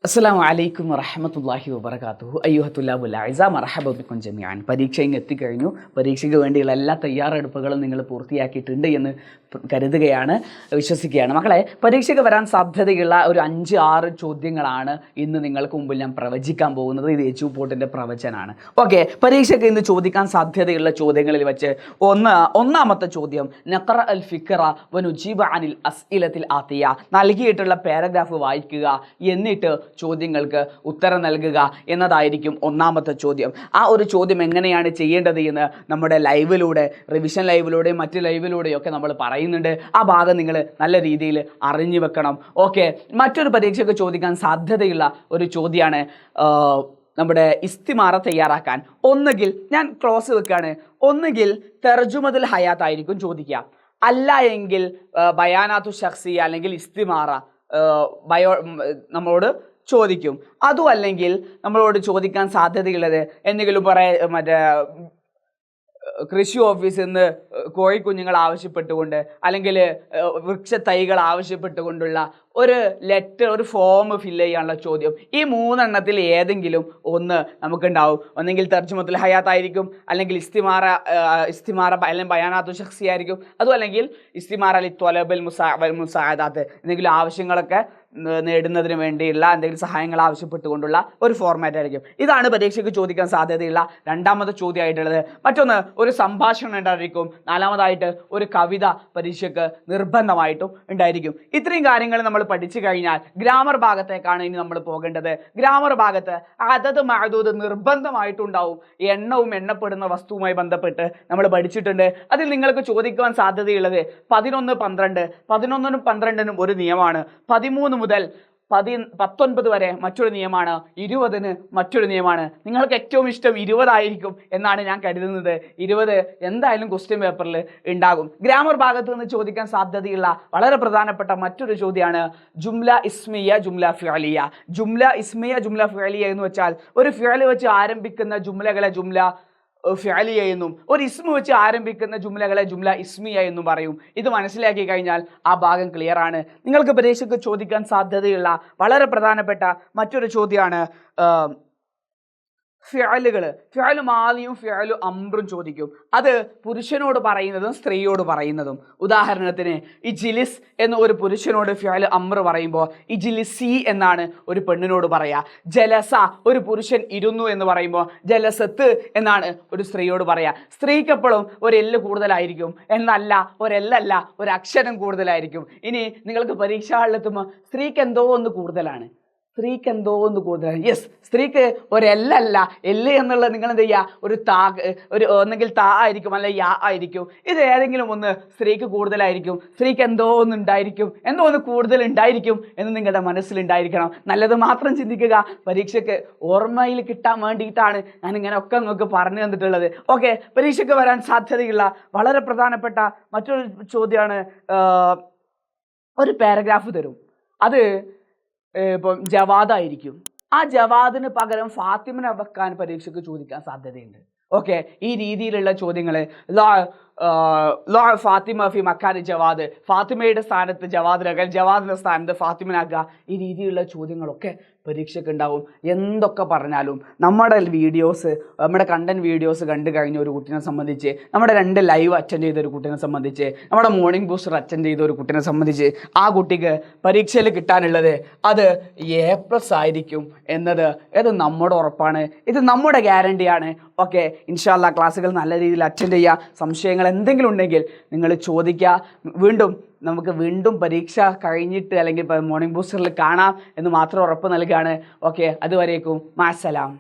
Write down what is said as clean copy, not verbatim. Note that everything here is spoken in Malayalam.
അസ്സലാമു അലൈക്കും വറഹ്മത്തുള്ളാഹി വബറകാതുഹു അയ്യുഹ തുല്ലാബുൽ അഇസ മർഹബ ബിക്കും ജമീഅൻ. പരീക്ഷ ഇങ്ങ് എത്തിക്കഴിഞ്ഞു. പരീക്ഷയ്ക്ക് വേണ്ടിയുള്ള എല്ലാ തയ്യാറെടുപ്പുകളും നിങ്ങൾ പൂർത്തിയാക്കിയിട്ടുണ്ട് എന്ന് കരുതുകയാണ്, വിശ്വസിക്കുകയാണ്. മക്കളെ, പരീക്ഷയ്ക്ക് വരാൻ സാധ്യതയുള്ള ഒരു 5-6 ചോദ്യങ്ങളാണ് ഇന്ന് നിങ്ങൾക്ക് മുമ്പിൽ ഞാൻ പ്രവചിക്കാൻ പോകുന്നത്. ഇത് എജുപോർട്ടിൻ്റെ പ്രവചനാണ്. ഓക്കെ, പരീക്ഷയ്ക്ക് ഇന്ന് ചോദിക്കാൻ സാധ്യതയുള്ള ചോദ്യങ്ങളിൽ വെച്ച് ഒന്നാമത്തെ ചോദ്യം, നഖറ അൽ ഫിക്റ വനുജീബ അനിൽ അസ്ഇലത്തിൽ ആതിയ. നൽകിയിട്ടുള്ള പാരഗ്രാഫ് വായിക്കുക, എന്നിട്ട് ചോദ്യങ്ങൾക്ക് ഉത്തരം നൽകുക എന്നതായിരിക്കും ഒന്നാമത്തെ ചോദ്യം. ആ ഒരു ചോദ്യം എങ്ങനെയാണ് ചെയ്യേണ്ടത് എന്ന് നമ്മുടെ ലൈവിലൂടെ, റിവിഷൻ ലൈവിലൂടെയും മറ്റ് ലൈവിലൂടെയും ഒക്കെ നമ്മൾ പറയുന്നുണ്ട്. ആ ഭാഗം നിങ്ങൾ നല്ല രീതിയിൽ അറിഞ്ഞു വെക്കണം. ഓക്കെ, മറ്റൊരു പരീക്ഷയ്ക്ക് ചോദിക്കാൻ സാധ്യതയുള്ള ഒരു ചോദ്യമാണ് നമ്മുടെ ഇസ്തിമാറ തയ്യാറാക്കാൻ. ഒന്നുകിൽ ഞാൻ ക്ലോസ് വെക്കുകയാണ്, ഒന്നുകിൽ തർജുമത്തുൽ ഹയാത്ത് ആയിരിക്കും ചോദിക്കുക, അല്ല എങ്കിൽ ബയാനാത്തു ശഖ്സിയ അല്ലെങ്കിൽ ഇസ്തിമാറ നമ്മളോട് ചോദിക്കും. അതും അല്ലെങ്കിൽ നമ്മളോട് ചോദിക്കാൻ സാധ്യതയുള്ളത് എന്തെങ്കിലും മറ്റേ കൃഷി ഓഫീസിൽ നിന്ന് കോഴിക്കുഞ്ഞുങ്ങൾ ആവശ്യപ്പെട്ടുകൊണ്ട് അല്ലെങ്കിൽ വൃക്ഷ തൈകൾ ആവശ്യപ്പെട്ടുകൊണ്ടുള്ള ഒരു ലെറ്റർ, ഒരു ഫോം ഫില്ല് ചെയ്യാനുള്ള ചോദ്യം. ഈ 3 എണ്ണത്തിൽ ഏതെങ്കിലും ഒന്ന് നമുക്കുണ്ടാവും. ഒന്നെങ്കിൽ തർജുമത്തുൽ ഹയാത്ത് ആയിരിക്കും, അല്ലെങ്കിൽ ഇസ്തിമാറ അല്ലെങ്കിൽ ബയാനാത്തു ശഖ്സി ആയിരിക്കും, അതും അല്ലെങ്കിൽ ഇസ്തിമാറ അലി ത്വലബൽ മുസാഅദാത്ത്, എന്തെങ്കിലും ആവശ്യങ്ങളൊക്കെ നേടുന്നതിന് വേണ്ടിയുള്ള എന്തെങ്കിലും സഹായങ്ങൾ ആവശ്യപ്പെട്ടുകൊണ്ടുള്ള ഒരു ഫോർമാറ്റ് ആയിരിക്കും. ഇതാണ് പരീക്ഷയ്ക്ക് ചോദിക്കാൻ സാധ്യതയുള്ള രണ്ടാമത്തെ ചോദ്യമായിട്ടുള്ളത്. മറ്റൊന്ന് ഒരു സംഭാഷണം ഉണ്ടായിരിക്കും. നാലാമതായിട്ട് ഒരു കവിത പരീക്ഷയ്ക്ക് നിർബന്ധമായിട്ടും ഉണ്ടായിരിക്കും. ഇത്രയും കാര്യങ്ങൾ നമ്മൾ പഠിച്ചു കഴിഞ്ഞാൽ ഗ്രാമർ ഭാഗത്തേക്കാണ് ഇനി നമ്മൾ പോകേണ്ടത്. ഗ്രാമർ ഭാഗത്ത് അതത് മഅദൂദ് നിർബന്ധമായിട്ടുണ്ടാവും. എണ്ണവും എണ്ണപ്പെടുന്ന വസ്തുവുമായി ബന്ധപ്പെട്ട് നമ്മൾ പഠിച്ചിട്ടുണ്ട്. അതിൽ നിങ്ങൾക്ക് ചോദിക്കുവാൻ സാധ്യതയുള്ളത് 11, 12, 11നും 12നും ഒരു നിയമമാണ്, 13 മുതൽ 19 വരെ മറ്റൊരു നിയമമാണ്, 20ന് മറ്റൊരു നിയമമാണ്. നിങ്ങൾക്ക് ഏറ്റവും ഇഷ്ടം 20 ആയിരിക്കും എന്നാണ് ഞാൻ കരുതുന്നത്. 20 എന്തായാലും ക്വസ്റ്റ്യൻ പേപ്പറിൽ ഉണ്ടാകും. ഗ്രാമർ ഭാഗത്ത് നിന്ന് ചോദിക്കാൻ സാധ്യതയുള്ള വളരെ പ്രധാനപ്പെട്ട മറ്റൊരു ചോദ്യമാണ് ജുംല ഇസ്മിയ, ജുംല ഫിഅലിയ. ജുംല ഇസ്മിയ, ജുംല ഫിഅലിയ എന്ന് വെച്ചാൽ ഒരു ഫിഅൽ വെച്ച് ആരംഭിക്കുന്ന ജുംലകളെ ജുംല ഫിഅലിയ എന്നും, ഒരു ഇസ്മ വെച്ച് ആരംഭിക്കുന്ന ജുംലകളെ ജുംല ഇസ്മിയ എന്നും പറയും. ഇത് മനസ്സിലാക്കി കഴിഞ്ഞാൽ ആ ഭാഗം ക്ലിയർ ആണ്. നിങ്ങൾക്ക് പരീക്ഷയ്ക്ക് ചോദിക്കാൻ സാധ്യതയുള്ള വളരെ പ്രധാനപ്പെട്ട മറ്റൊരു ചോദ്യമാണ് ഫിഅലുകൾ. ഫിഅലു മാദിയും ഫിഅലു അംറും ചോദിക്കും. അത് പുരുഷനോട് പറയുന്നതും സ്ത്രീയോട് പറയുന്നതും. ഉദാഹരണത്തിന് ഇജ്ലിസ് എന്ന് ഒരു പുരുഷനോട് ഫിഅലു അംറ് പറയുമ്പോൾ ഇജ്ലിസി എന്നാണ് ഒരു പെണ്ണിനോട് പറയുക. ജലസ ഒരു പുരുഷൻ ഇരുന്നു എന്ന് പറയുമ്പോൾ ജലസത്ത് എന്നാണ് ഒരു സ്ത്രീയോട് പറയുക. സ്ത്രീക്ക് എപ്പോഴും ഒരു എല്ല് കൂടുതലായിരിക്കും എന്നല്ല, ഒരെല്ലല്ല, ഒരു അക്ഷരം കൂടുതലായിരിക്കും. ഇനി നിങ്ങൾക്ക് പരീക്ഷകളിലെത്തുമ്പോൾ സ്ത്രീക്ക് എന്തോ ഒന്ന് കൂടുതലാണ്, യെസ്, സ്ത്രീക്ക് ഒരെല്ലല്ല, എല്ല് എന്നുള്ളത് നിങ്ങൾ എന്ത് ചെയ്യുക, ഒരു ഒന്നെങ്കിൽ താ ആയിരിക്കും അല്ലെങ്കിൽ യാ ആയിരിക്കും. ഇത് ഏതെങ്കിലും ഒന്ന് സ്ത്രീക്ക് കൂടുതലായിരിക്കും. സ്ത്രീക്ക് എന്തോ ഒന്ന് ഉണ്ടായിരിക്കും, എന്തോ ഒന്ന് കൂടുതൽ ഉണ്ടായിരിക്കും എന്ന് നിങ്ങളുടെ മനസ്സിലുണ്ടായിരിക്കണം. നല്ലത് മാത്രം ചിന്തിക്കുക. പരീക്ഷയ്ക്ക് ഓർമ്മയിൽ കിട്ടാൻ വേണ്ടിയിട്ടാണ് ഞാൻ ഇങ്ങനെ ഒക്കെ നിങ്ങൾക്ക് പറഞ്ഞു തന്നിട്ടുള്ളത്. ഓക്കെ, പരീക്ഷയ്ക്ക് വരാൻ സാധ്യതയുള്ള വളരെ പ്രധാനപ്പെട്ട മറ്റൊരു ചോദ്യമാണ്, ഒരു പാരഗ്രാഫ് തരും. അത് ഇപ്പം ജവാദായിരിക്കും. ആ ജവാദിന് പകരം ഫാത്തിമനെ വെക്കാൻ പരീക്ഷയ്ക്ക് ചോദിക്കാൻ സാധ്യതയുണ്ട്. ഓക്കെ, ഈ രീതിയിലുള്ള ചോദ്യങ്ങൾ ഫാത്തിമ ഫി മക്കാനി ജവാദ്, ഫാത്തിമയുടെ സ്ഥാനത്ത് ജവാദിനാക്കുക, ജവാദിൻ്റെ സ്ഥാനത്ത് ഫാത്തിമനാക്കുക. ഈ രീതിയിലുള്ള ചോദ്യങ്ങളൊക്കെ പരീക്ഷയ്ക്ക് ഉണ്ടാവും. എന്തൊക്കെ പറഞ്ഞാലും നമ്മുടെ വീഡിയോസ്, നമ്മുടെ കണ്ടന്റ് വീഡിയോസ് കണ്ടു കഴിഞ്ഞ ഒരു കുട്ടീനെ സംബന്ധിച്ച്, നമ്മുടെ 2 ലൈവ് അറ്റൻഡ് ചെയ്ത ഒരു കുട്ടീനെ സംബന്ധിച്ച്, നമ്മുടെ മോർണിംഗ് ബൂസ്റ്റർ അറ്റൻഡ് ചെയ്ത ഒരു കുട്ടീനെ സംബന്ധിച്ച് ആ കുട്ടിക്ക് പരീക്ഷയിൽ കിട്ടാനുള്ളത് അത് A+ ആയിരിക്കും എന്നത് നമ്മുടെ ഉറപ്പാണ്. ഇത് നമ്മുടെ ഗ്യാരണ്ടിയാണ്. ഓക്കെ, ഇൻഷാ അല്ലാഹ് ക്ലാസ്സുകൾ നല്ല രീതിയിൽ അറ്റൻഡ് ചെയ്യുക. സംശയങ്ങൾ എന്തെങ്കിലും ഉണ്ടെങ്കിൽ നിങ്ങൾ ചോദിക്കുക. നമുക്ക് വീണ്ടും പരീക്ഷ കഴിഞ്ഞിട്ട് അല്ലെങ്കിൽ മോർണിംഗ് ബൂസ്റ്ററിൽ കാണാം എന്ന് മാത്രം ഉറപ്പ് നൽകുകയാണ്. ഓക്കെ, അതുവരേക്കും മാസ്സലാം.